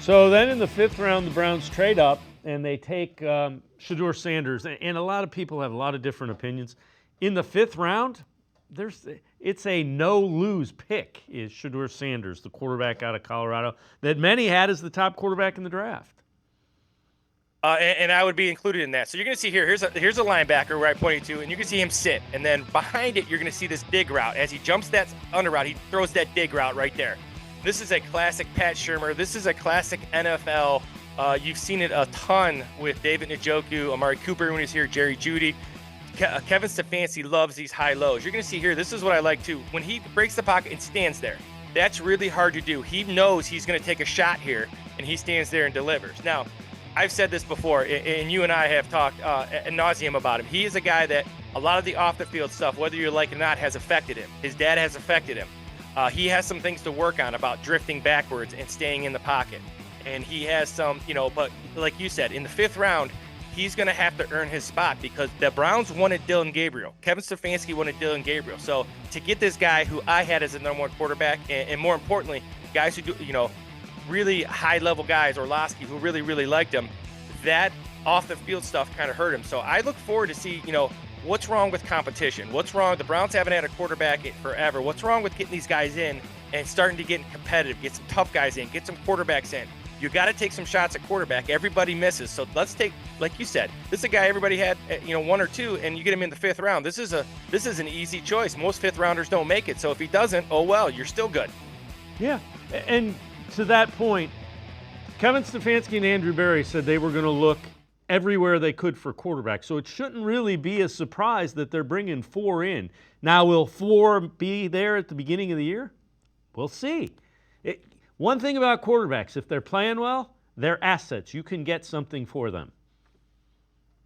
So then in the fifth round, the Browns trade up and they take Shedeur Sanders. And a lot of people have a lot of different opinions. In the fifth round, it's a no-lose pick is Shedeur Sanders, the quarterback out of Colorado, that many had as the top quarterback in the draft. And I would be included in that. So you're going to see here's a linebacker where I pointed to, and you can see him sit. And then behind it, you're going to see this dig route. As he jumps that under route, he throws that dig route right there. This is a classic Pat Shurmur. This is a classic NFL. You've seen it a ton with David Njoku, Amari Cooper when he's here, Jerry Jeudy. Kevin Stefanski loves these high lows. You're going to see here, this is what I like too. When he breaks the pocket and stands there, that's really hard to do. He knows he's going to take a shot here, and he stands there and delivers. Now, I've said this before, and you and I have talked ad nauseum about him. He is a guy that a lot of the off-the-field stuff, whether you like it or not, has affected him. His dad has affected him. He has some things to work on about drifting backwards and staying in the pocket. And he has some, but like you said, in the fifth round, he's going to have to earn his spot because the Browns wanted Dillon Gabriel. Kevin Stefanski wanted Dillon Gabriel. So to get this guy who I had as the number one quarterback, and more importantly, guys who do, really high-level guys, Orlovsky, who really, really liked him, that off-the-field stuff kind of hurt him. So I look forward to see, what's wrong with competition? What's wrong? The Browns haven't had a quarterback forever. What's wrong with getting these guys in and starting to get competitive, get some tough guys in, get some quarterbacks in? You got to take some shots at quarterback. Everybody misses. So let's take, like you said, this is a guy everybody had, one or two, and you get him in the fifth round. This is an easy choice. Most fifth rounders don't make it. So if he doesn't, oh well, you're still good. Yeah, and to that point, Kevin Stefanski and Andrew Berry said they were going to look everywhere they could for quarterbacks. So it shouldn't really be a surprise that they're bringing 4 in. Now, will 4 be there at the beginning of the year? We'll see. One thing about quarterbacks, if they're playing well, they're assets. You can get something for them.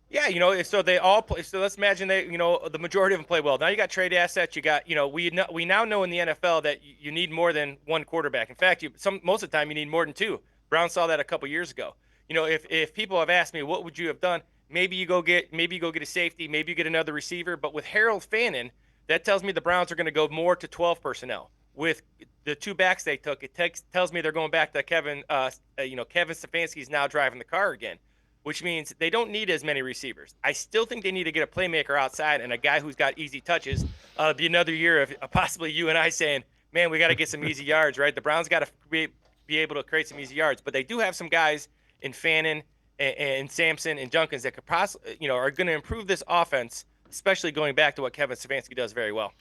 Yeah, so they all play. So let's imagine the majority of them play well. Now you got trade assets. You got, we now know in the NFL that you need more than one quarterback. In fact, most of the time you need more than 2. Brown saw that a couple years ago. If people have asked me what would you have done, maybe you go get a safety, maybe you get another receiver. But with Harold Fannin, that tells me the Browns are going to go more to 12 personnel. With the 2 backs they took, tells me they're going back to Kevin Stefanski's now driving the car again, which means they don't need as many receivers. I still think they need to get a playmaker outside and a guy who's got easy touches. Be another year of possibly you and I saying, man, we got to get some easy yards, right? The Browns got to be able to create some easy yards. But they do have some guys in Fannin and Sampson and Junkins that could possibly, are going to improve this offense, especially going back to what Kevin Stefanski does very well.